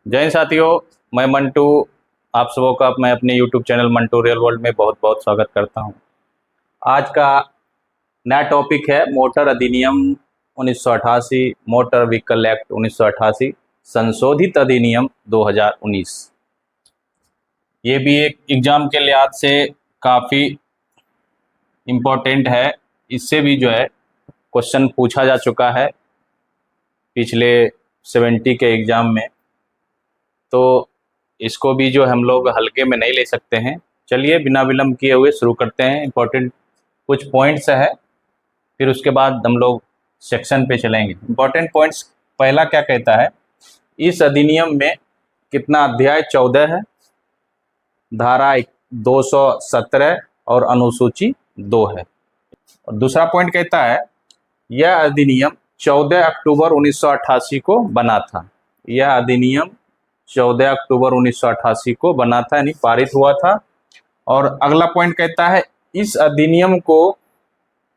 जय हिंद साथियों, मैं मंटू। आप सबों का मैं अपने YouTube channel Mantu real world में बहुत बहुत स्वागत करता हूं। आज का नया टॉपिक है मोटर अधिनियम 1988, मोटर व्हीकल एक्ट 1988, संशोधित अधिनियम 2019। ये भी एक एग्जाम के लिहाज से काफ़ी इम्पोर्टेंट है। इससे भी जो है क्वेश्चन पूछा जा चुका है पिछले 70 के एग्ज़ाम में, तो इसको भी जो हम लोग हल्के में नहीं ले सकते हैं। चलिए बिना विलंब किए हुए शुरू करते हैं। इम्पोर्टेंट कुछ पॉइंट्स है, फिर उसके बाद हम लोग सेक्शन पे चलेंगे। इम्पोर्टेंट पॉइंट्स, पहला क्या कहता है, इस अधिनियम में कितना अध्याय 14 है, धारा 217 और अनुसूची 2 है। और दूसरा पॉइंट कहता है यह अधिनियम 14 अक्टूबर 1988 को बना था। यह अधिनियम 14 अक्टूबर 1988 को बना था, यानी पारित हुआ था। और अगला पॉइंट कहता है इस अधिनियम को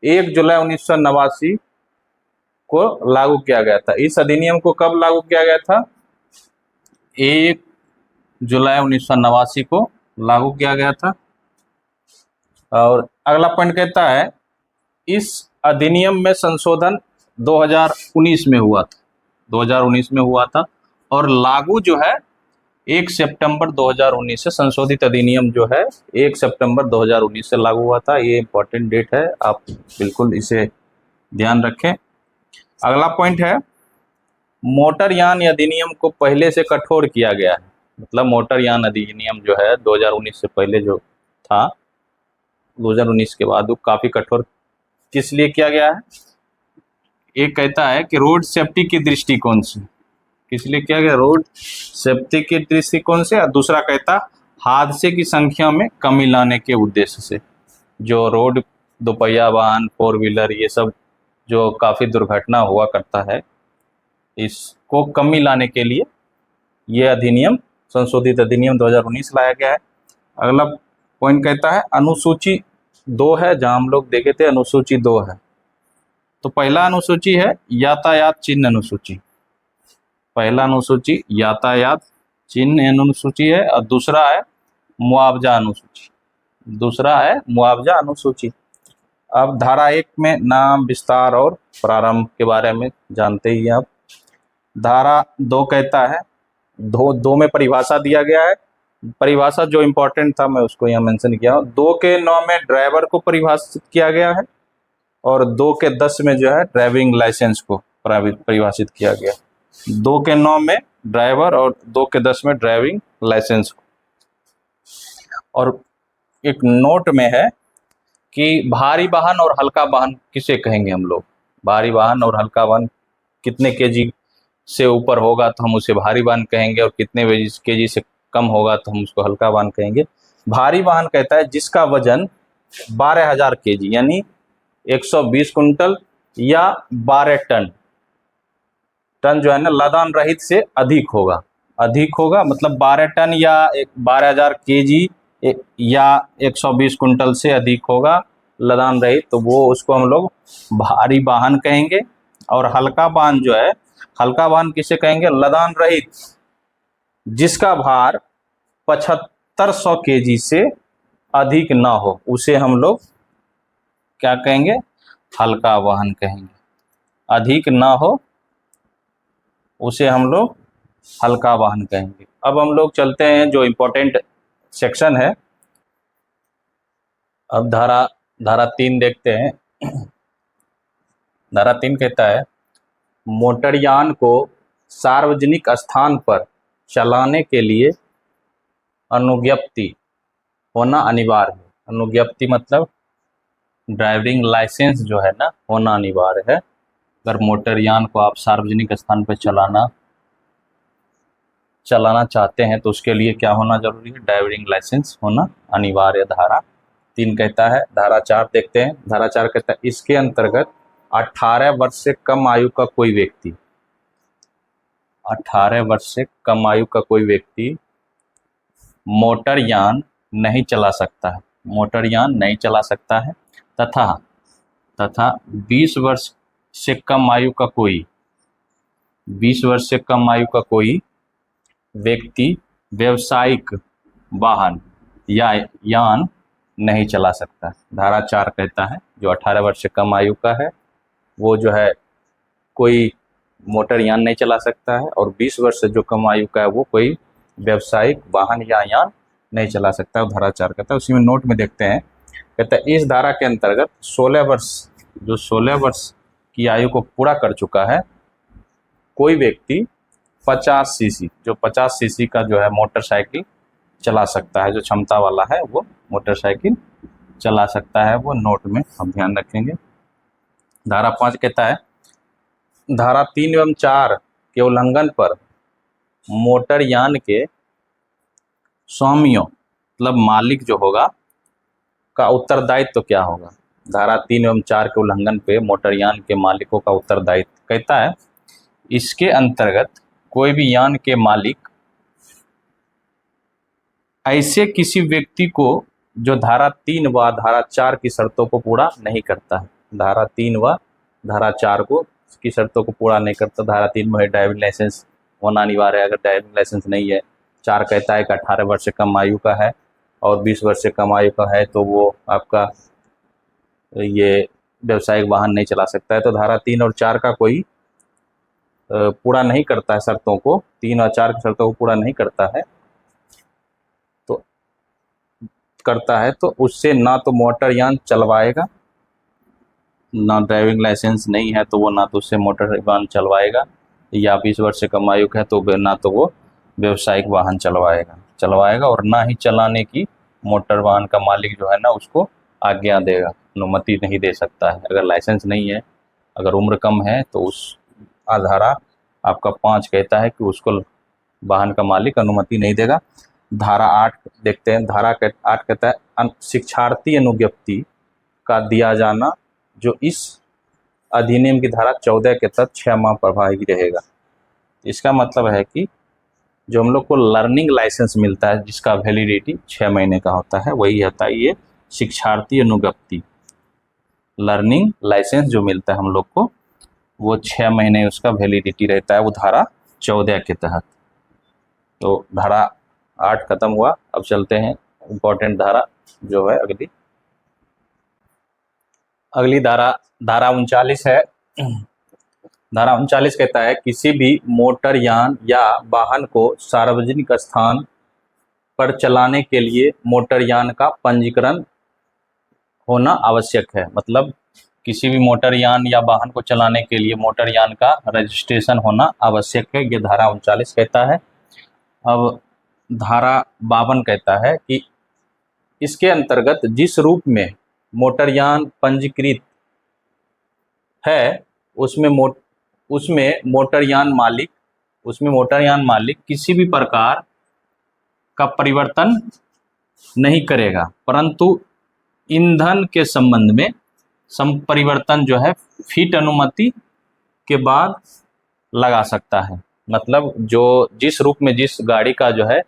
1 जुलाई 1989 को लागू किया गया था। इस अधिनियम को कब लागू किया गया था? 1 जुलाई 1989 को लागू किया गया था। और अगला पॉइंट कहता है इस अधिनियम में संशोधन 2019 में हुआ था। 2019 में हुआ था और लागू जो है 1 सितंबर 2019 से, संशोधित अधिनियम जो है 1 सितंबर 2019 से लागू हुआ था। ये इंपॉर्टेंट डेट है, आप बिल्कुल इसे ध्यान रखें। अगला पॉइंट है मोटरयान अधिनियम को पहले से कठोर किया गया है। मतलब मोटरयान अधिनियम जो है 2019 से पहले जो था, 2019 के बाद वो काफ़ी कठोर किस लिए किया गया है? एक कहता है कि रोड सेफ्टी की दृष्टिकोण से, किस लिए किया गया? रोड सेफ्टी के दृष्टिकोण से। और दूसरा कहता हादसे की संख्या में कमी लाने के उद्देश्य से। जो रोड दोपहिया वाहन, 4 व्हीलर, ये सब जो काफ़ी दुर्घटना हुआ करता है, इसको कमी लाने के लिए ये अधिनियम, संशोधित अधिनियम 2019 लाया गया है। अगला पॉइंट कहता है अनुसूची 2 है, जहां हम लोग देखे थे अनुसूची 2 है। तो पहला अनुसूची है यातायात चिन्ह अनुसूची। पहला अनुसूची यातायात चिन्ह अनुसूची है और दूसरा है मुआवजा अनुसूची। दूसरा है मुआवजा अनुसूची। अब धारा 1 में नाम, विस्तार और प्रारंभ के बारे में जानते ही आप। धारा 2 कहता है, दो में परिभाषा दिया गया है। परिभाषा जो इम्पोर्टेंट था मैं उसको यहाँ मेंशन किया। 2 के 9 में ड्राइवर को परिभाषित किया गया है और 2 के 10 में जो है ड्राइविंग लाइसेंस को परिभाषित किया गया। 2 के 9 में ड्राइवर और 2 के 10 में ड्राइविंग लाइसेंस को। और एक नोट में है कि भारी वाहन और हल्का वाहन किसे कहेंगे हम लोग? भारी वाहन और हल्का वाहन कितने केजी से ऊपर होगा तो हम उसे भारी वाहन कहेंगे, और कितने केजी से कम होगा तो हम उसको हल्का वाहन कहेंगे। भारी वाहन कहता है जिसका वजन 12,000 केजी यानी 120 कुंटल या 12 टन जो है ना, लदान रहित से अधिक होगा। अधिक होगा मतलब 12 टन या 12,000 केजी या 120 कुंटल से अधिक होगा लदान रहित, तो वो उसको हम लोग भारी वाहन कहेंगे। और हल्का वाहन जो है, हल्का वाहन किसे कहेंगे? लदान रहित जिसका भार 7500 केजी से अधिक ना हो, उसे हम लोग क्या कहेंगे? हल्का वाहन कहेंगे। अधिक ना हो उसे हम लोग हल्का वाहन कहेंगे। अब हम लोग चलते हैं जो इम्पोर्टेंट सेक्शन है। अब धारा 3 देखते हैं। धारा 3 कहता है मोटरयान को सार्वजनिक स्थान पर चलाने के लिए अनुज्ञप्ति होना अनिवार्य है। अनुज्ञप्ति मतलब ड्राइविंग लाइसेंस जो है ना, होना अनिवार्य है। अगर मोटरयान को आप सार्वजनिक स्थान पर चलाना चाहते हैं तो उसके लिए क्या होना जरूरी है? ड्राइविंग लाइसेंस होना अनिवार्य। धारा 3 कहता है। धारा 4 देखते हैं। धारा 4 कहता है इसके अंतर्गत 18 वर्ष से कम आयु का कोई व्यक्ति, 18 वर्ष से कम आयु का कोई व्यक्ति मोटरयान नहीं चला सकता है। मोटरयान नहीं चला सकता है। तथा 20 वर्ष से कम आयु का कोई, 20 वर्ष से कम आयु का कोई व्यक्ति व्यवसायिक वाहन या यान नहीं चला सकता। धारा 4 कहता है जो 18 वर्ष से कम आयु का है वो जो है कोई मोटर यान नहीं चला सकता है, और 20 वर्ष से जो कम आयु का है वो कोई व्यवसायिक वाहन या यान नहीं चला सकता है। धारा 4 कहता है। उसी में नोट में देखते हैं, कहता है इस धारा के अंतर्गत 16 वर्ष की आयु को पूरा कर चुका है कोई व्यक्ति 50 सीसी, जो 50 सीसी का जो है मोटरसाइकिल चला सकता है, जो क्षमता वाला है वो मोटरसाइकिल चला सकता है। वो नोट में हम ध्यान रखेंगे। धारा 5 कहता है धारा 3 एवं 4 के उल्लंघन पर मोटर यान के स्वामियों मतलब मालिक जो होगा का उत्तरदायित्व तो क्या होगा। धारा 3 एवं 4 के उल्लंघन पे मोटरयान के मालिकों का उत्तरदायित्व कहता है इसके अंतर्गत कोई भी यान के मालिक ऐसे किसी व्यक्ति को जो धारा 3 व धारा 4 की शर्तों को पूरा नहीं करता है, धारा 3 व धारा 4 को की शर्तों को पूरा नहीं करता। धारा 3 में ड्राइविंग लाइसेंस होना अनिवार्य है, अगर ड्राइविंग लाइसेंस नहीं है। 4 कहता है कि 18 वर्ष से कम आयु का है और 20 वर्ष से कम आयु का है तो वो आपका ये व्यवसायिक वाहन नहीं चला सकता है। तो धारा 3 और 4 का कोई पूरा नहीं करता है शर्तों को, 3 और 4 की शर्तों को पूरा नहीं करता है तो उससे ना तो मोटरयान चलवाएगा, ना ड्राइविंग लाइसेंस नहीं है तो वो ना तो उससे मोटर वाहन चलवाएगा, या 20 वर्ष से कम आयु है तो ना तो वो व्यवसायिक वाहन चलवाएगा और ना ही चलाने की मोटर वाहन का मालिक जो है ना उसको आज्ञा देगा, अनुमति नहीं दे सकता है। अगर लाइसेंस नहीं है, अगर उम्र कम है तो उस धारा आपका 5 कहता है कि उसको वाहन का मालिक अनुमति नहीं देगा। धारा 8 देखते हैं। धारा 8 कहता है शिक्षार्थी अनुज्ञप्ति का दिया जाना जो इस अधिनियम की धारा 14 के तहत 6 माह प्रभावी रहेगा। इसका मतलब है कि जो हम लोग को लर्निंग लाइसेंस मिलता है जिसका वैलिडिटी 6 महीने का होता है, वही होता है ये शिक्षार्थी अनुज्ञप्ति। लर्निंग लाइसेंस जो मिलता है हम लोग को वो 6 महीने उसका वैलिडिटी रहता है, वो धारा 14 के तहत। तो धारा 8 खत्म हुआ। अब चलते हैं इम्पोर्टेंट धारा जो है अगली धारा 39 है। धारा 39 कहता है किसी भी मोटर यान या वाहन को सार्वजनिक स्थान पर चलाने के लिए मोटर यान का पंजीकरण होना आवश्यक है। मतलब किसी भी मोटर यान या वाहन को चलाने के लिए मोटर यान का रजिस्ट्रेशन होना आवश्यक है, ये धारा 39 कहता है। अब धारा 52 कहता है कि इसके अंतर्गत जिस रूप में मोटरयान पंजीकृत है उसमें मोटरयान मालिक किसी भी प्रकार का परिवर्तन नहीं करेगा, परंतु ईंधन के संबंध में परिवर्तन जो है फीट अनुमति के बाद लगा सकता है। मतलब जो जिस रूप में जिस गाड़ी का जो है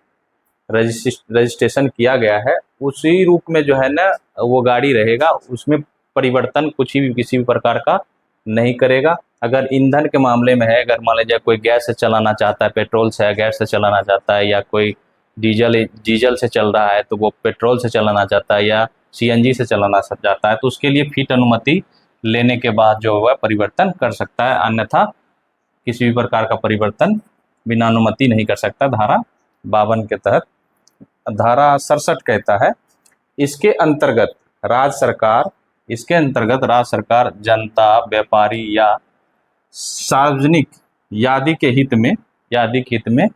रजिस्ट्रेशन किया गया है उसी रूप में जो है ना वो गाड़ी रहेगा, उसमें परिवर्तन किसी भी प्रकार का नहीं करेगा। अगर ईंधन के मामले में है, अगर मान लीजिए कोई गैस से चलाना चाहता है, पेट्रोल से गैस से चलाना चाहता है, या कोई डीजल से चल रहा है तो वो पेट्रोल से चलाना चाहता है, या सीएनजी से चलाना चाहता है, तो उसके लिए फीट अनुमति लेने के बाद जो वह परिवर्तन कर सकता है, अन्यथा किसी भी प्रकार का परिवर्तन बिना अनुमति नहीं कर सकता। धारा 52 के तहत। धारा 67 कहता है इसके अंतर्गत राज्य सरकार जनता, व्यापारी या सार्वजनिक यादि के हित में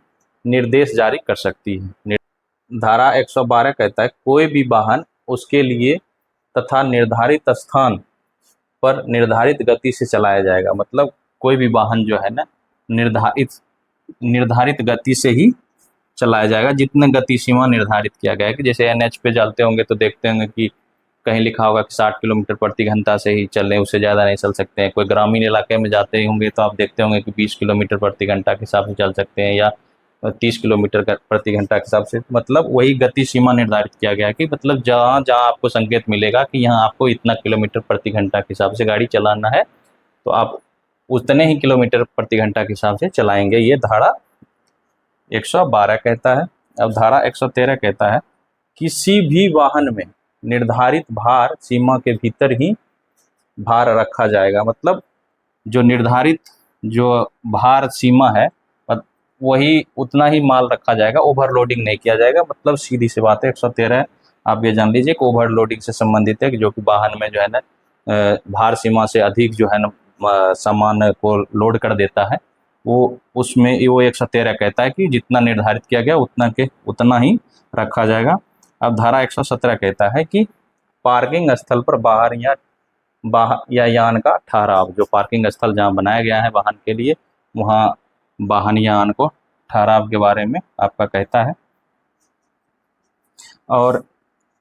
निर्देश जारी कर सकती है। धारा 112 कहता है कोई भी वाहन उसके लिए तथा निर्धारित स्थान पर निर्धारित गति से चलाया जाएगा। मतलब कोई भी वाहन जो है ना निर्धारित गति से ही चलाया जाएगा, जितने गति सीमा निर्धारित किया गया है। कि जैसे एनएच पे चलते होंगे तो देखते होंगे कि कहीं लिखा होगा कि 60 किलोमीटर प्रति घंटा से ही चलें, उससे ज़्यादा नहीं चल सकते हैं। कोई ग्रामीण इलाके में जाते होंगे तो आप देखते होंगे कि 20 किलोमीटर प्रति घंटा के हिसाब से चल सकते हैं, या 30 किलोमीटर प्रति घंटा के हिसाब से। मतलब वही गति सीमा निर्धारित किया गया है कि मतलब जहाँ आपको संकेत मिलेगा कि यहाँ आपको इतना किलोमीटर प्रति घंटा के हिसाब से गाड़ी चलाना है तो आप उतने ही किलोमीटर प्रति घंटा के हिसाब से चलाएंगे। ये धारा 112 कहता है। अब धारा 113 कहता है किसी भी वाहन में निर्धारित भार सीमा के भीतर ही भार रखा जाएगा। मतलब जो निर्धारित जो भार सीमा है वही उतना ही माल रखा जाएगा, ओवरलोडिंग नहीं किया जाएगा। मतलब सीधी सी बात है, 113 आप ये जान लीजिए कि ओवरलोडिंग से संबंधित है कि जो कि वाहन में जो है ना भार सीमा से अधिक जो है ना सामान को लोड कर देता है, वो उसमें वो 113 कहता है कि जितना निर्धारित किया गया उतना ही रखा जाएगा। अब धारा 117 कहता है कि पार्किंग स्थल पर बाहर या यान का ठहराव, जो पार्किंग स्थल जहाँ बनाया गया है वाहन के लिए, वहाँ वाहन यान को ठहराव के बारे में आपका कहता है। और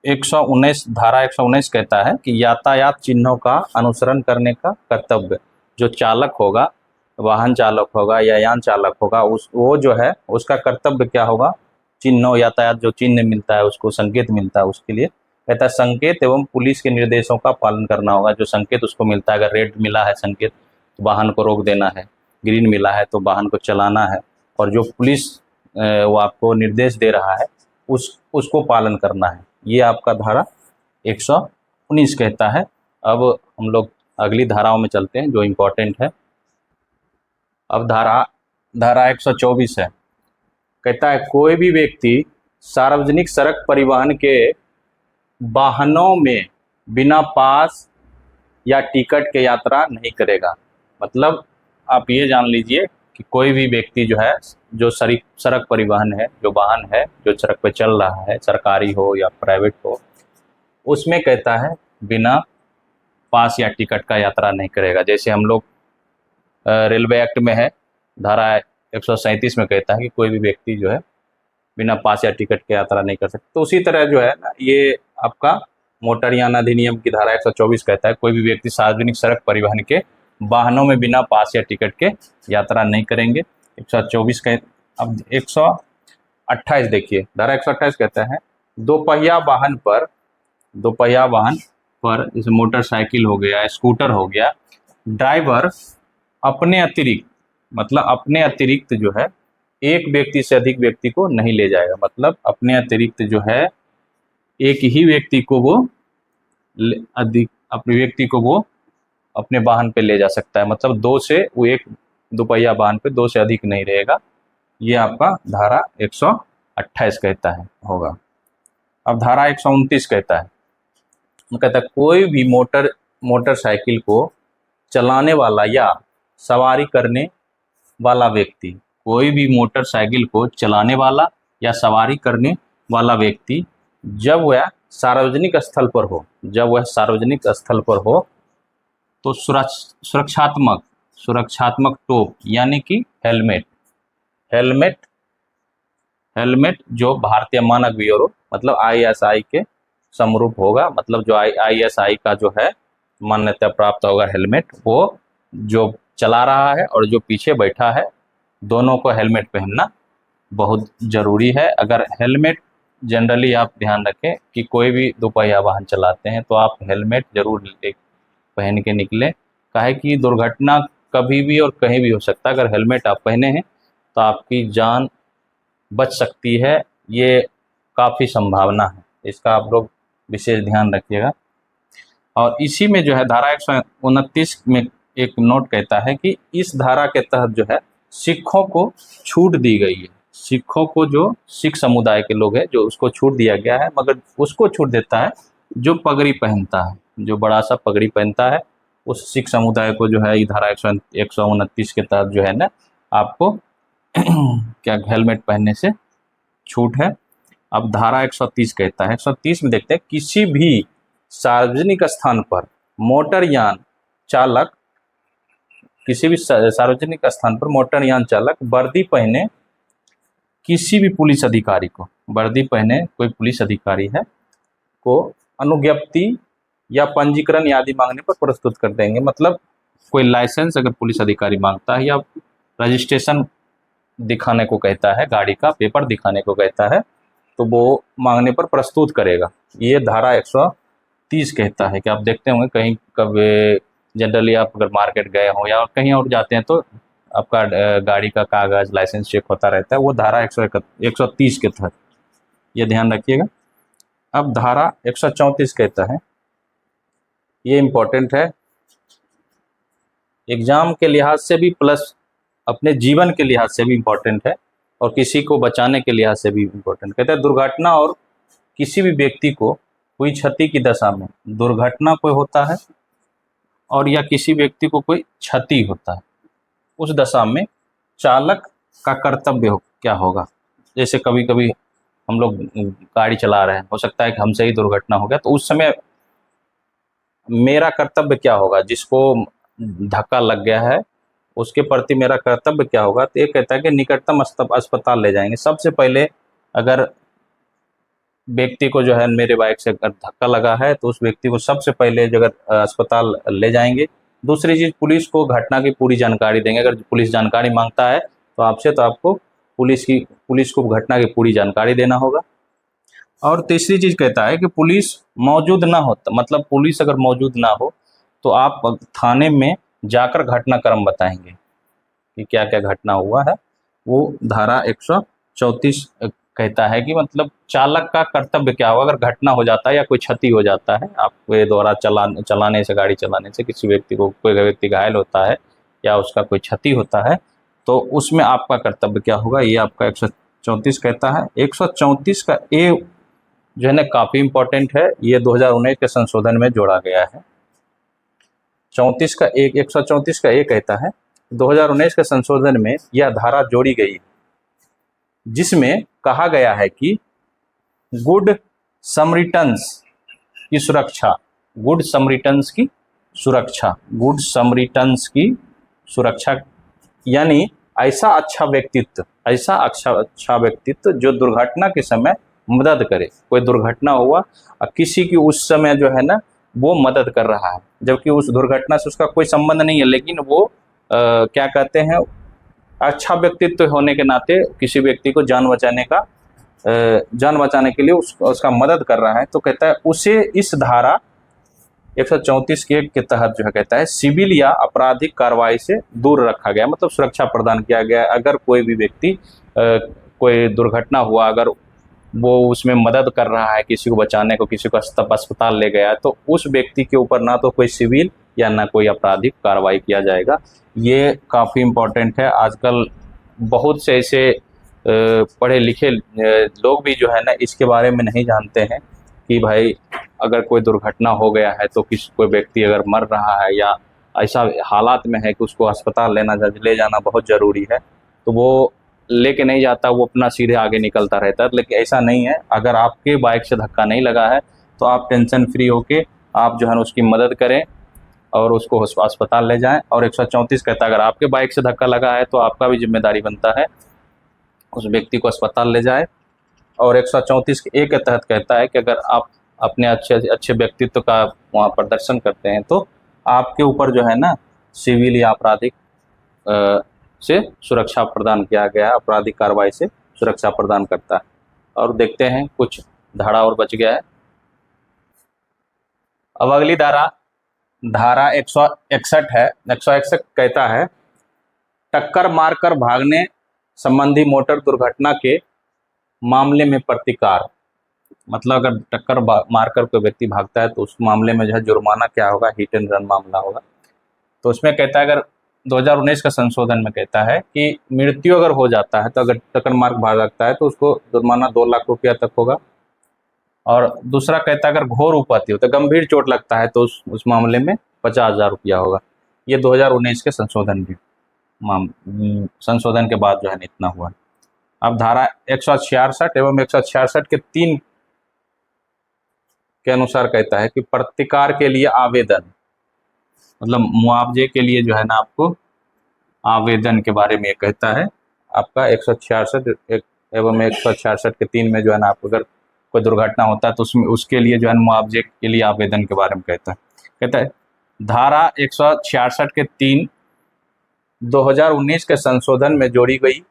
119 धारा 119 कहता है कि यातायात चिन्हों का अनुसरण करने का कर्तव्य जो चालक होगा, वाहन चालक होगा या यान चालक होगा, वो जो है उसका कर्तव्य क्या होगा, चिन्हों यातायात जो चिन्ह मिलता है उसको संकेत मिलता है उसके लिए कहता है संकेत एवं पुलिस के निर्देशों का पालन करना होगा। जो संकेत उसको मिलता है, अगर रेड मिला है संकेत तो वाहन को रोक देना है, ग्रीन मिला है तो वाहन को चलाना है, और जो पुलिस वो आपको निर्देश दे रहा है उसको पालन करना है। ये आपका धारा 119 कहता है। अब हम लोग अगली धाराओं में चलते हैं जो इम्पोर्टेंट है। अब धारा 124 है, कहता है कोई भी व्यक्ति सार्वजनिक सड़क परिवहन के वाहनों में बिना पास या टिकट के यात्रा नहीं करेगा। मतलब आप ये जान लीजिए कि कोई भी व्यक्ति जो है जो सड़क परिवहन है, जो वाहन है जो सड़क पे चल रहा है, सरकारी हो या प्राइवेट हो, उसमें कहता है बिना पास या टिकट का यात्रा नहीं करेगा। जैसे हम लोग रेलवे एक्ट में है, धारा 137 में कहता है कि कोई भी व्यक्ति जो है बिना पास या टिकट के यात्रा नहीं कर सकता। तो उसी तरह जो है ना ये आपका मोटरयान अधिनियम की धारा 124 कहता है कोई भी व्यक्ति सार्वजनिक सड़क परिवहन के वाहनों में बिना पास या टिकट के यात्रा नहीं करेंगे। 124 का अब 128 देखिए, धारा 128 कहता है दोपहिया वाहन पर जैसे मोटरसाइकिल हो गया, स्कूटर हो गया, ड्राइवर अपने अतिरिक्त जो है एक व्यक्ति से अधिक व्यक्ति को नहीं ले जाएगा। मतलब अपने अतिरिक्त जो है एक ही व्यक्ति को वो अपने वाहन पे ले जा सकता है। मतलब एक दोपहिया वाहन पे 2 से अधिक नहीं रहेगा। ये आपका धारा 128 कहता है होगा। अब धारा 129 कहता है कोई भी मोटरसाइकिल को चलाने वाला या सवारी करने वाला व्यक्ति, कोई भी मोटरसाइकिल को चलाने वाला या सवारी करने वाला व्यक्ति जब वह सार्वजनिक स्थल पर हो तो सुरक्षात्मक टोप यानी कि हेलमेट जो भारतीय मानक ब्यूरो मतलब ISI के समरूप होगा। मतलब जो ISI का जो है मान्यता प्राप्त होगा हेलमेट, वो जो चला रहा है और जो पीछे बैठा है दोनों को हेलमेट पहनना बहुत ज़रूरी है। अगर हेलमेट जनरली आप ध्यान रखें कि कोई भी दोपहिया वाहन चलाते हैं तो आप हेलमेट जरूर पहन के निकलें, काहे कि दुर्घटना कभी भी और कहीं भी हो सकता है। अगर हेलमेट आप पहने हैं तो आपकी जान बच सकती है, ये काफ़ी संभावना है, इसका आप लोग विशेष ध्यान रखिएगा। और इसी में जो है धारा 129 में एक नोट कहता है कि इस धारा के तहत जो है सिखों को छूट दी गई है। सिखों को जो सिख समुदाय के लोग हैं जो उसको छूट दिया गया है, मगर उसको छूट देता है जो पगड़ी पहनता है, जो बड़ा सा पगड़ी पहनता है उस सिख समुदाय को जो है ये धारा 129 के तहत जो है ना आपको क्या हेलमेट पहनने से छूट है। अब धारा 130 कहता है, 130 में देखते हैं किसी भी सार्वजनिक स्थान पर मोटरयान चालक वर्दी पहने किसी भी पुलिस अधिकारी को, कोई पुलिस अधिकारी है को अनुज्ञप्ति या पंजीकरण आदि मांगने पर प्रस्तुत कर देंगे। मतलब कोई लाइसेंस अगर पुलिस अधिकारी मांगता है या रजिस्ट्रेशन दिखाने को कहता है, गाड़ी का पेपर दिखाने को कहता है, तो वो मांगने पर प्रस्तुत करेगा। ये धारा 130 कहता है कि आप देखते होंगे कहीं कभी जनरली आप अगर मार्केट गए हो या कहीं और जाते हैं तो आपका गाड़ी का कागज लाइसेंस चेक होता रहता है, वो धारा 130 के तहत, ये ध्यान रखिएगा। अब धारा 134 कहता है, ये इम्पोर्टेंट है एग्जाम के लिहाज से भी प्लस अपने जीवन के लिहाज से भी इम्पोर्टेंट है और किसी को बचाने के लिहाज से भी इम्पोर्टेंट। कहता है दुर्घटना और किसी भी व्यक्ति को कोई क्षति की दशा में, दुर्घटना कोई होता है और या किसी व्यक्ति को कोई क्षति होता है, उस दशा में चालक का कर्तव्य क्या होगा। जैसे कभी कभी हम लोग गाड़ी चला रहे हैं, हो सकता है कि हमसे ही दुर्घटना हो गया, तो उस समय मेरा कर्तव्य क्या होगा, जिसको धक्का लग गया है उसके प्रति मेरा कर्तव्य क्या होगा। तो ये कहता है कि निकटतम अस्पताल ले जाएंगे। सबसे पहले अगर व्यक्ति को जो है मेरे बाइक से अगर धक्का लगा है तो उस व्यक्ति को सबसे पहले जो अगर अस्पताल ले जाएंगे। दूसरी चीज़, पुलिस को घटना की पूरी जानकारी देंगे। अगर पुलिस जानकारी मांगता है तो आपसे, तो आपको पुलिस को घटना की पूरी जानकारी देना होगा। और तीसरी चीज़ कहता है कि पुलिस मौजूद ना हो, मतलब पुलिस अगर मौजूद ना हो तो आप थाने में जाकर घटनाक्रम बताएंगे कि क्या क्या घटना हुआ है। वो धारा 134 कहता है कि मतलब चालक का कर्तव्य क्या होगा अगर घटना हो जाता है या कोई क्षति हो जाता है आपके द्वारा चलाने से, गाड़ी चलाने से किसी व्यक्ति को, कोई व्यक्ति घायल होता है या उसका कोई क्षति होता है, तो उसमें आपका कर्तव्य क्या होगा, ये आपका 134 कहता है। 134 का ए जो है ना काफ़ी इम्पोर्टेंट है, ये 2019 के संशोधन में जोड़ा गया है। 134 का ए कहता है 2019 के संशोधन में यह धारा जोड़ी गई जिसमें कहा गया है कि गुड समरिटन्स की सुरक्षा, गुड समरिटन्स की सुरक्षा, गुड समरिटन्स की सुरक्षा, यानी ऐसा अच्छा व्यक्तित्व जो दुर्घटना के समय मदद करे। कोई दुर्घटना हुआ और किसी की उस समय जो है ना वो मदद कर रहा है, जबकि उस दुर्घटना से उसका कोई संबंध नहीं है, लेकिन वो क्या कहते हैं, अच्छा व्यक्तित्व होने के नाते किसी व्यक्ति को जान बचाने के लिए उसका मदद कर रहा है, तो कहता है उसे इस धारा 134 के तहत जो है कहता है सिविल या आपराधिक कार्रवाई से दूर रखा गया, मतलब सुरक्षा प्रदान किया गया। अगर कोई भी व्यक्ति कोई दुर्घटना हुआ, अगर वो उसमें मदद कर रहा है किसी को बचाने को, किसी को अस्पताल ले गया, तो उस व्यक्ति के ऊपर ना तो कोई सिविल या ना कोई आपराधिक कार्रवाई किया जाएगा। ये काफ़ी इम्पोर्टेंट है। आजकल बहुत से ऐसे पढ़े लिखे लोग भी जो है ना इसके बारे में नहीं जानते हैं कि भाई अगर कोई दुर्घटना हो गया है तो कोई व्यक्ति अगर मर रहा है या ऐसा हालात में है कि उसको अस्पताल ले जाना बहुत ज़रूरी है, तो वो लेके नहीं जाता, वो अपना सीधे आगे निकलता रहता है। लेकिन ऐसा नहीं है, अगर आपके बाइक से धक्का नहीं लगा है तो आप टेंशन फ्री होके आप जो है ना उसकी मदद करें और उसको अस्पताल ले जाएं। और 134 कहता है अगर आपके बाइक से धक्का लगा है तो आपका भी जिम्मेदारी बनता है उस व्यक्ति को अस्पताल ले जाए। और 134 के ए के तहत कहता है कि अगर आप अपने अच्छे व्यक्तित्व का वहाँ प्रदर्शन करते हैं तो आपके ऊपर जो है ना सिविल या आपराधिक से सुरक्षा प्रदान किया गया, आपराधिक कार्रवाई से सुरक्षा प्रदान करता है। और देखते हैं कुछ धारा और बच गया है। अब अगली धारा 161 है। 161 कहता है टक्कर मारकर भागने संबंधी मोटर दुर्घटना के मामले में प्रतिकार, मतलब अगर टक्कर मारकर कोई व्यक्ति भागता है तो उस मामले में जो है जुर्माना क्या होगा, हिट एंड रन मामला होगा। तो उसमें कहता है अगर 2019 का संशोधन में कहता है कि मृत्यु अगर हो जाता है तो अगर टक्कर मार भागता है तो उसको जुर्माना 2 लाख रुपया तक होगा। और दूसरा कहता है अगर घोर उपत्ति हो तो गंभीर चोट लगता है तो उस मामले में 50,000 रुपया होगा। ये 2019 के संशोधन के बाद जो है इतना हुआ। अब धारा 166 एवं 166 के 3 के अनुसार कहता है कि प्रतिकार के लिए आवेदन, मतलब मुआवजे के लिए जो है ना आपको आवेदन के बारे में कहता है। आपका 166 एवं 166 के 3 में जो है ना आपको अगर कोई दुर्घटना होता है तो उसके लिए जो है मुआवजे के लिए आवेदन के बारे में कहता है धारा 166 के 3 2019 के संशोधन में जोड़ी गई,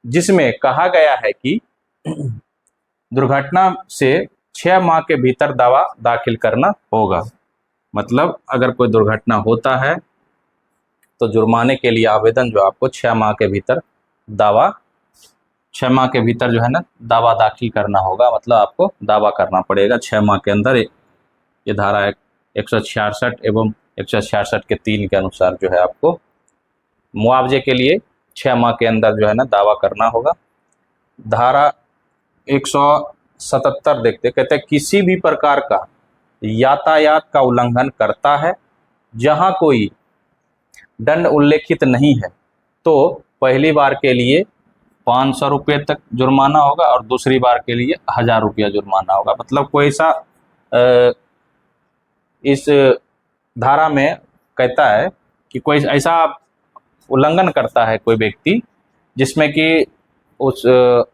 जिसमें कहा गया है कि दुर्घटना से 6 माह के भीतर दावा दाखिल करना होगा। मतलब अगर कोई दुर्घटना होता है तो जुर्माने के लिए आवेदन जो आपको 6 माह के भीतर दावा 6 माह के भीतर जो है ना दावा दाखिल करना होगा, मतलब आपको दावा करना पड़ेगा 6 माह के अंदर। ये धारा 166 एवं 166 के 3 के अनुसार जो है आपको मुआवजे के लिए 6 माह के अंदर जो है ना दावा करना होगा। धारा 177 देखते, कहते हैं किसी भी प्रकार का यातायात का उल्लंघन करता है जहां कोई दंड उल्लेखित नहीं है तो पहली बार के लिए 500 रुपये तक जुर्माना होगा और दूसरी बार के लिए 1000 रुपया जुर्माना होगा। मतलब कोई ऐसा इस धारा में कहता है कि कोई ऐसा उल्लंघन करता है कोई व्यक्ति जिसमें कि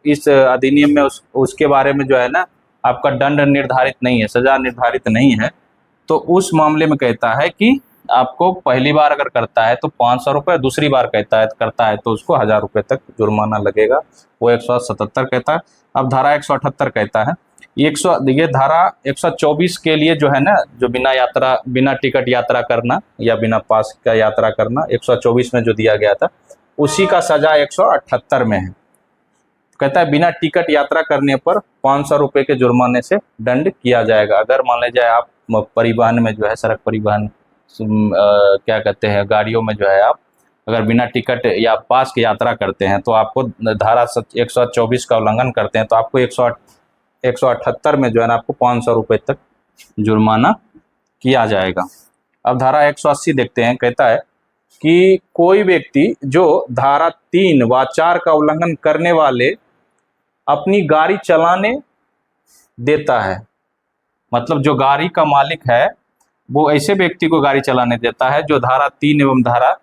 इस अधिनियम में उसके बारे में जो है ना आपका दंड निर्धारित नहीं है, सजा निर्धारित नहीं है, तो उस मामले में कहता है कि आपको पहली बार अगर करता है तो 500 रुपये, दूसरी बार करता है तो उसको 1000 रुपये तक जुर्माना लगेगा। वो 177 कहता है। अब धारा 178 कहता है ये धारा 124 के लिए जो है ना, जो बिना टिकट यात्रा करना या बिना पास का यात्रा करना 124 में जो दिया गया था, उसी का सजा 178 में है। कहता है बिना टिकट यात्रा करने पर 500 रुपये के जुर्माने से दंड किया जाएगा। अगर मान लीजिए आप परिवहन में जो है, सड़क परिवहन क्या कहते हैं, गाड़ियों में जो है आप अगर बिना टिकट या पास की यात्रा करते हैं तो आपको धारा 124 का उल्लंघन करते हैं तो आपको 178 में जो है ना आपको 500 रुपये तक जुर्माना किया जाएगा। अब धारा 180 देखते हैं, कहता है कि कोई व्यक्ति जो धारा 3 व 4 का उल्लंघन करने वाले अपनी गाड़ी चलाने देता है, मतलब जो गाड़ी का मालिक है वो ऐसे व्यक्ति को गाड़ी चलाने देता है जो धारा 3 एवं धारा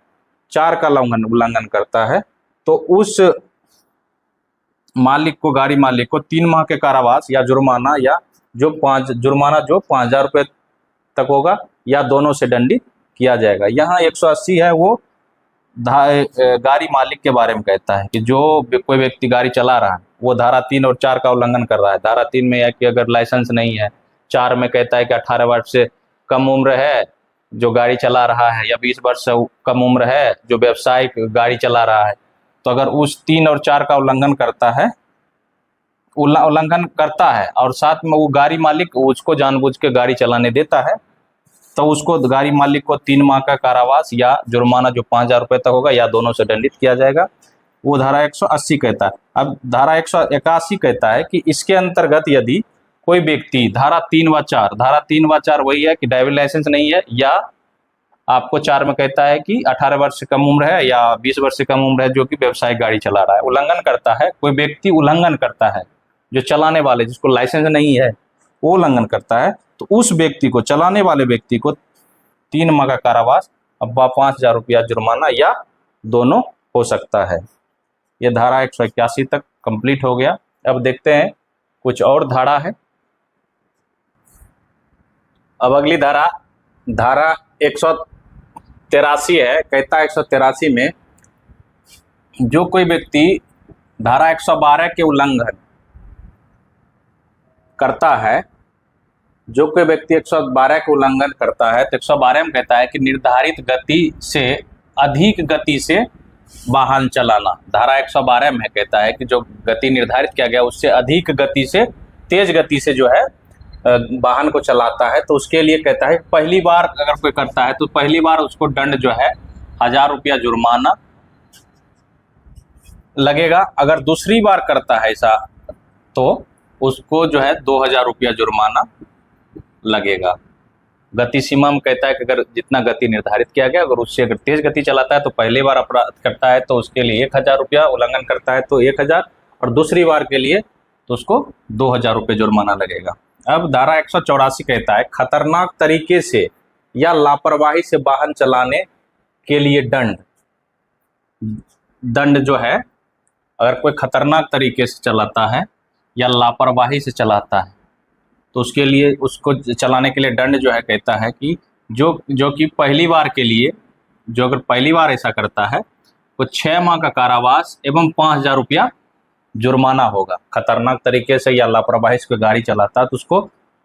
4 का उल्लंघन करता है, तो उस गाड़ी मालिक को 3 माह के कारावास या जुर्माना जो 5000 रुपये तक होगा या दोनों से दंडित किया जाएगा। यहाँ 180 है वो गाड़ी मालिक के बारे में कहता है कि जो कोई व्यक्ति गाड़ी चला रहा है वो धारा 3 और 4 का उल्लंघन कर रहा है। धारा 3 में है कि अगर लाइसेंस नहीं है, 4 में कहता है कि 18 वर्ष से कम उम्र है जो गाड़ी चला रहा है या 20 वर्ष से कम उम्र है जो व्यावसायिक गाड़ी चला रहा है। तो अगर उस 3 और 4 का उल्लंघन करता है और साथ में वो गाड़ी मालिक उसको जानबूझ के गाड़ी चलाने देता है तो उसको गाड़ी मालिक को 3 माह का कारावास या जुर्माना जो 5000 रुपये तक होगा या दोनों से दंडित किया जाएगा। वो धारा 180 कहता है। अब धारा 181 कहता है कि इसके अंतर्गत यदि कोई व्यक्ति धारा 3 व 4 वही है कि ड्राइविंग लाइसेंस नहीं है या आपको 4 में कहता है कि 18 वर्ष से कम उम्र है या 20 वर्ष से कम उम्र है जो कि व्यवसायिक गाड़ी चला रहा है, उल्लंघन करता है, कोई व्यक्ति उल्लंघन करता है, जो चलाने वाले जिसको लाइसेंस नहीं है वो उल्लंघन करता है, तो उस व्यक्ति को, चलाने वाले व्यक्ति को 3 माह का कारावास अब 5000 रुपया जुर्माना या दोनों हो सकता है। ये धारा 181 तक कंप्लीट हो गया। अब देखते हैं कुछ और धारा है। अब अगली धारा 183 है। कहता है 183 में जो कोई व्यक्ति धारा 112 के उल्लंघन करता है, जो कोई व्यक्ति 112 के उल्लंघन करता है तो 112 में कहता है कि निर्धारित गति से अधिक गति से वाहन चलाना। धारा 112 में कहता है कि जो गति निर्धारित किया गया उससे अधिक गति से, तेज गति से जो है वाहन को चलाता है तो उसके लिए कहता है पहली बार अगर कोई करता है तो पहली बार उसको दंड जो है 1000 रुपया जुर्माना लगेगा। अगर दूसरी बार करता है ऐसा तो उसको जो है 2000 रुपया जुर्माना लगेगा। गति सीमा में कहता है कि अगर जितना गति निर्धारित किया गया अगर उससे अगर तेज गति चलाता है तो पहली बार अपराध करता है तो उसके लिए 1000 रुपया, उल्लंघन करता है तो 1000 और दूसरी बार के लिए तो उसको 2000 रुपये जुर्माना लगेगा। अब धारा 184 कहता है खतरनाक तरीके से या लापरवाही से वाहन चलाने के लिए दंड जो है, अगर कोई खतरनाक तरीके से चलाता है या लापरवाही से चलाता है तो उसके लिए, उसको चलाने के लिए दंड जो है कहता है कि जो कि पहली बार के लिए, जो अगर पहली बार ऐसा करता है तो 6 माह का कारावास एवं 5000 रुपया जुर्माना होगा। खतरनाक तरीके से या लापरवाही से गाड़ी चलाता है तो उसको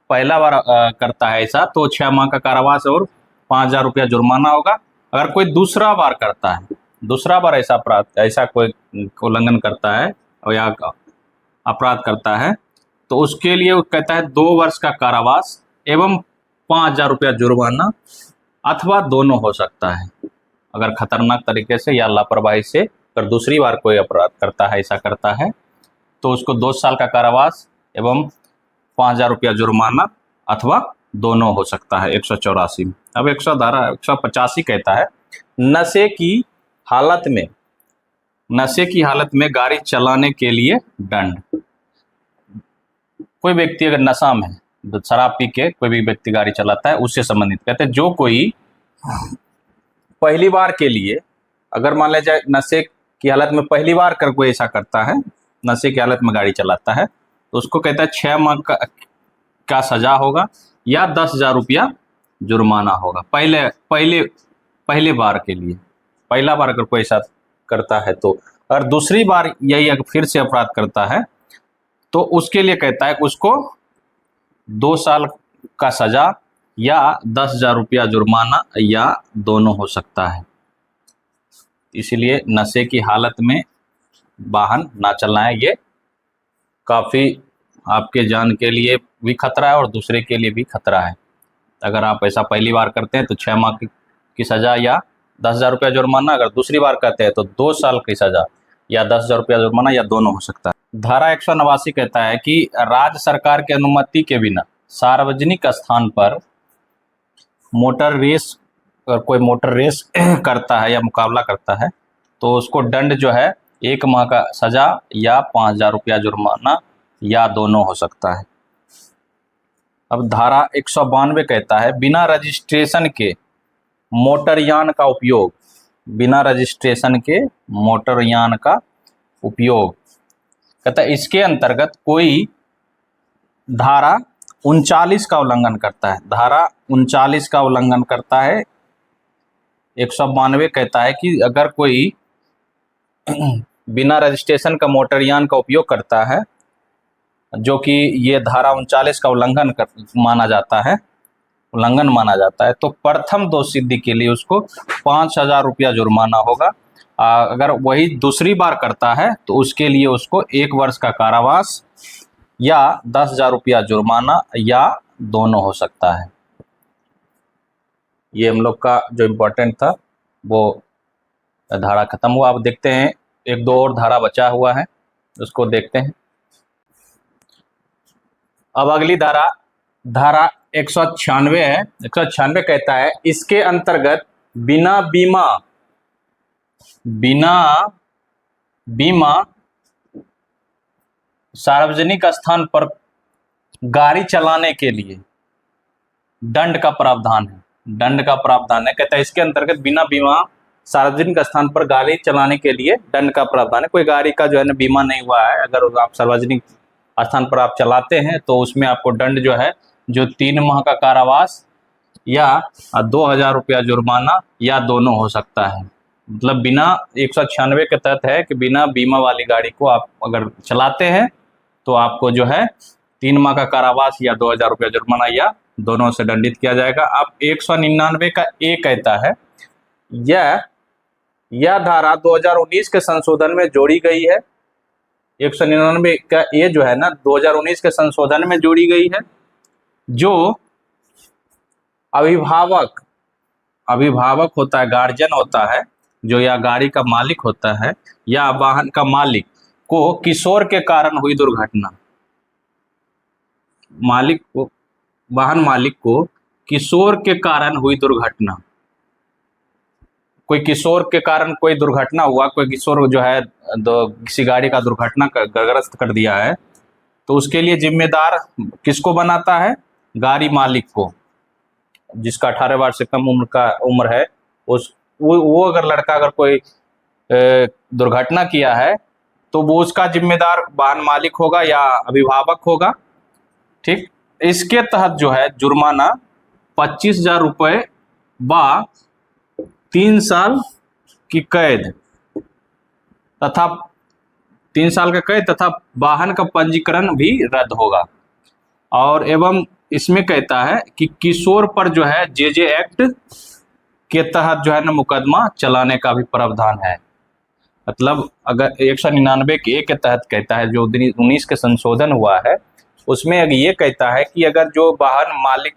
पहला बार करता है ऐसा तो 6 माह का कारावास और 5000 रुपया जुर्माना होगा। अगर कोई दूसरा बार करता है, दूसरा बार ऐसा अपराध, ऐसा कोई उल्लंघन करता है और या अपराध करता है, तो उसके लिए वो कहता है 2 वर्ष का कारावास एवं 5,000 रुपया जुर्माना अथवा दोनों हो सकता है। अगर खतरनाक तरीके से या लापरवाही से अगर दूसरी बार कोई अपराध करता है, ऐसा करता है, तो उसको 2 साल का कारावास एवं 5,000 रुपया जुर्माना अथवा दोनों हो सकता है 184 में। अब 185 कहता है नशे की हालत में गाड़ी चलाने के लिए दंड। कोई व्यक्ति अगर नशा में, शराब पी के कोई भी व्यक्ति गाड़ी चलाता है, उससे संबंधित कहते हैं जो कोई पहली बार के लिए, अगर मान लिया जाए नशे की हालत में पहली बार कर कोई ऐसा करता है, नशे की हालत में गाड़ी चलाता है, तो उसको कहता है 6 माह का सजा होगा या 10,000 रुपया जुर्माना होगा। पहले बार के लिए, पहला बार अगर कोई ऐसा करता है तो, और दूसरी बार यही अगर फिर से अपराध करता है तो उसके लिए कहता है उसको 2 साल का सजा या 10,000 रुपया जुर्माना या दोनों हो सकता है। इसलिए नशे की हालत में वाहन ना चलाएं, ये काफ़ी आपके जान के लिए भी खतरा है और दूसरे के लिए भी खतरा है। अगर आप ऐसा पहली बार करते हैं तो 6 माह की सज़ा या 10,000 रुपया जुर्माना, अगर दूसरी बार करते हैं तो 2 साल की सज़ा या 10,000 रुपया जुर्माना या दोनों हो सकता है। धारा 189 कहता है कि राज्य सरकार की अनुमति के बिना सार्वजनिक स्थान पर मोटर रेस, अगर कोई मोटर रेस करता है या मुकाबला करता है तो उसको दंड जो है 1 माह का सज़ा या 5,000 रुपया जुर्माना या दोनों हो सकता है। अब धारा 192 कहता है बिना रजिस्ट्रेशन के मोटरयान का उपयोग, बिना रजिस्ट्रेशन के मोटरयान का उपयोग कहता है इसके अंतर्गत कोई धारा 39 का उल्लंघन करता है, धारा 39 का उल्लंघन करता है। 192 कहता है कि अगर कोई बिना रजिस्ट्रेशन का मोटरयान का उपयोग करता है, जो कि ये धारा 39 का उल्लंघन माना जाता है, तो प्रथम दोष सिद्धि के लिए उसको 5,000 रुपया जुर्माना होगा। अगर वही दूसरी बार करता है तो उसके लिए उसको 1 वर्ष का कारावास या 10,000 रुपया जुर्माना या दोनों हो सकता है। ये हम लोग का जो इम्पोर्टेंट था वो धारा खत्म हुआ। अब देखते हैं 1-2 और धारा बचा हुआ है, उसको देखते हैं। अब अगली धारा 196 है। 196 कहता है इसके अंतर्गत बिना बीमा सार्वजनिक स्थान पर गाड़ी चलाने के लिए दंड का प्रावधान है। कहता है इसके अंतर्गत बिना बीमा सार्वजनिक स्थान पर गाड़ी चलाने के लिए दंड का प्रावधान है। कोई गाड़ी का जो है ना बीमा नहीं हुआ है, अगर आप सार्वजनिक स्थान पर आप चलाते हैं तो उसमें आपको दंड जो है, जो 3 माह का कारावास या 2,000 रुपया जुर्माना या दोनों हो सकता है। मतलब बिना 196 के तहत है कि बिना बीमा वाली गाड़ी को आप अगर चलाते हैं तो आपको जो है 3 माह का कारावास या 2,000 रुपया जुर्माना या दोनों से दंडित किया जाएगा। अब 199 का ए कहता है यह धारा 2019 के संशोधन में जोड़ी गई है। 199 का ए जो है ना 2019 के संशोधन में जोड़ी गई है। जो अभिभावक होता है, गार्जियन होता है, जो या गाड़ी का मालिक होता है या वाहन का मालिक को किशोर के कारण हुई दुर्घटना, वाहन मालिक को किशोर के कारण हुई दुर्घटना, कोई किशोर के कारण कोई दुर्घटना हुआ, कोई किशोर जो है किसी गाड़ी का दुर्घटनाग्रस्त कर दिया है, तो उसके लिए जिम्मेदार किसको बनाता है? गाड़ी मालिक को, जिसका 18 वर्ष से कम उम्र है। वो अगर लड़का अगर कोई दुर्घटना किया है तो वो उसका जिम्मेदार वाहन मालिक होगा या अभिभावक होगा। ठीक, इसके तहत जो है जुर्माना 25,000 रुपये व 3 साल की कैद तथा 3 साल का कैद तथा वाहन का पंजीकरण भी रद्द होगा। और एवं इसमें कहता है कि किशोर पर जो है जे एक्ट के तहत जो है ना मुकदमा चलाने का भी प्रावधान है। मतलब अगर 199 के ए के तहत कहता है, जो 19 के संशोधन हुआ है उसमें ये कहता है कि अगर जो वाहन मालिक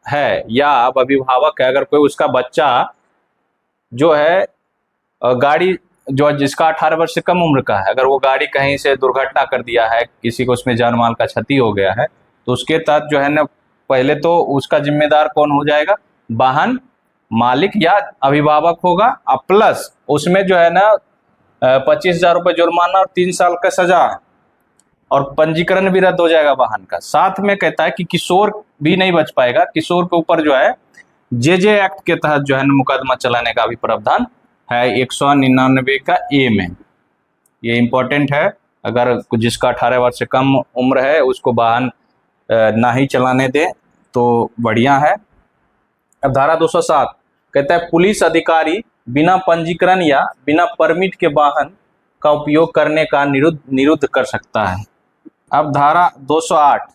है या अब अभिभावक है, अगर कोई उसका बच्चा जो है गाड़ी जो जिसका 18 वर्ष से कम उम्र का है, अगर वो गाड़ी कहीं से दुर्घटना कर दिया है, किसी को उसमें जान माल का क्षति हो गया है, तो उसके तहत जो है ना पहले तो उसका जिम्मेदार कौन हो जाएगा, वाहन मालिक या अभिभावक होगा, प्लस उसमें जो है ना 25,000 रुपये जुर्माना और 3 साल का सजा है, और पंजीकरण भी रद्द हो जाएगा वाहन का। साथ में कहता है कि किशोर भी नहीं बच पाएगा, किशोर के ऊपर जो है जे एक्ट के तहत जो है मुकदमा चलाने का भी प्रावधान है 199 का ए में। ये इंपॉर्टेंट है, अगर जिसका 18 वर्ष से कम उम्र है उसको वाहन ना ही चलाने दें तो बढ़िया है। अब धारा 207 कहता है पुलिस अधिकारी बिना पंजीकरण या बिना परमिट के वाहन का उपयोग करने का निरुद्ध कर सकता है। अब धारा 208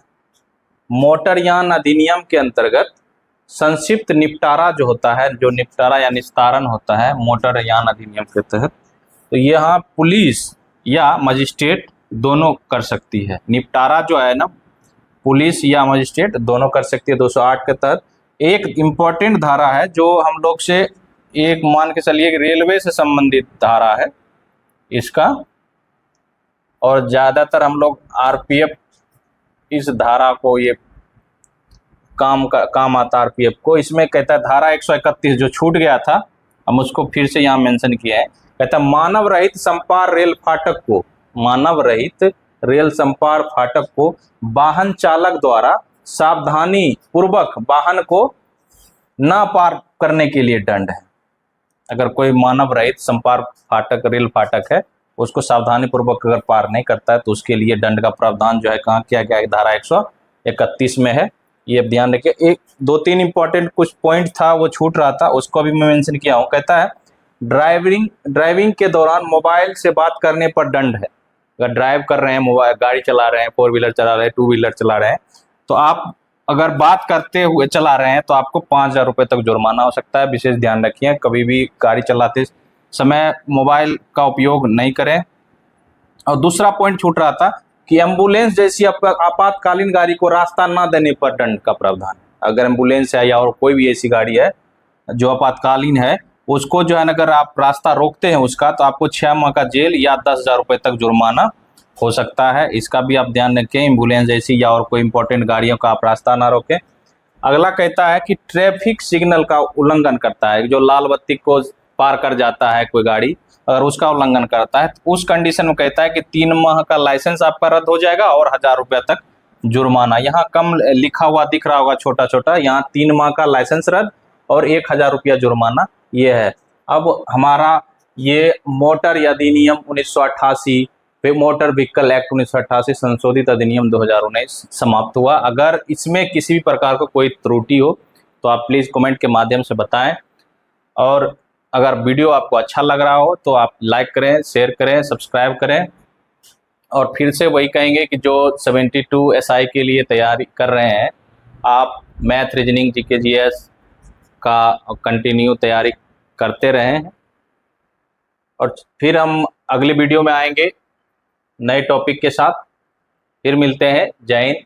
मोटरयान अधिनियम के अंतर्गत संक्षिप्त निपटारा जो होता है, जो निपटारा या निस्तारण होता है मोटरयान अधिनियम के तहत, तो यहाँ पुलिस या मजिस्ट्रेट दोनों कर सकती है। निपटारा जो है ना पुलिस या मजिस्ट्रेट दोनों कर सकती है 208 के तहत। एक इम्पोर्टेंट धारा है जो हम लोग से एक मान के चलिए रेलवे से संबंधित धारा है इसका, और ज़्यादातर हम लोग आरपीएफ इस धारा को ये काम आता आरपीएफ को। इसमें कहता है धारा 131 जो छूट गया था, हम उसको फिर से यहाँ मेंशन किया है। कहता है मानव रहित संपार रेल फाटक को, मानव रहित रेल संपार फाटक को वाहन चालक द्वारा सावधानी पूर्वक वाहन को ना पार करने के लिए दंड है। अगर कोई मानव रहित संपार फाटक रेल फाटक है उसको सावधानी पूर्वक अगर पार नहीं करता है तो उसके लिए दंड का प्रावधान जो है कहाँ किया गया है, धारा 131 में है। ये ध्यान रखिए। एक 2-3 इंपॉर्टेंट कुछ पॉइंट था वो छूट रहा था, उसको भी मैं मेंशन किया हूँ। कहता है ड्राइविंग के दौरान मोबाइल से बात करने पर दंड है। अगर ड्राइव कर रहे हैं, मोबाइल गाड़ी चला रहे हैं, 4 व्हीलर चला रहे हैं, 2 व्हीलर चला रहे हैं, तो आप अगर बात करते हुए चला रहे हैं तो आपको 5,000 रुपये तक जुर्माना हो सकता है। विशेष ध्यान रखिए, कभी भी गाड़ी चलाते समय मोबाइल का उपयोग नहीं करें। और दूसरा पॉइंट छूट रहा था कि एम्बुलेंस जैसी आपातकालीन गाड़ी को रास्ता ना देने पर दंड का प्रावधान। अगर एम्बुलेंस है या और कोई भी ऐसी गाड़ी है जो आपातकालीन है, उसको जो है अगर आप रास्ता रोकते हैं उसका, तो आपको 6 माह का जेल या 10,000 रुपये तक जुर्माना हो सकता है। इसका भी आप ध्यान रखें, एम्बुलेंस जैसी या और कोई इंपॉर्टेंट गाड़ियों का आप रास्ता ना रोकें। अगला कहता है कि ट्रैफिक सिग्नल का उल्लंघन करता है, जो लाल बत्ती को पार कर जाता है कोई गाड़ी, अगर उसका उल्लंघन करता है तो उस कंडीशन में कहता है कि 3 माह का लाइसेंस आपका रद्द हो जाएगा और 1,000 रुपये तक जुर्माना। यहाँ कम लिखा हुआ दिख रहा होगा छोटा छोटा, यहाँ 3 माह का लाइसेंस रद्द और 1,000 रुपया जुर्माना ये है। अब हमारा ये मोटर अधिनियम 1988 पे मोटर व्हीकल एक्ट 1988 संशोधित अधिनियम 2019 समाप्त हुआ। अगर इसमें किसी भी प्रकार का कोई त्रुटि हो तो आप प्लीज़ कमेंट के माध्यम से बताएं, और अगर वीडियो आपको अच्छा लग रहा हो तो आप लाइक करें, शेयर करें, सब्सक्राइब करें। और फिर से वही कहेंगे कि जो 72 एसआई के लिए तैयारी कर रहे हैं, आप मैथ, रीजनिंग, जीके, जीएस का कंटिन्यू तैयारी करते रहें। और फिर हम अगली वीडियो में आएंगे नए टॉपिक के साथ। फिर मिलते हैं। जय हिंद,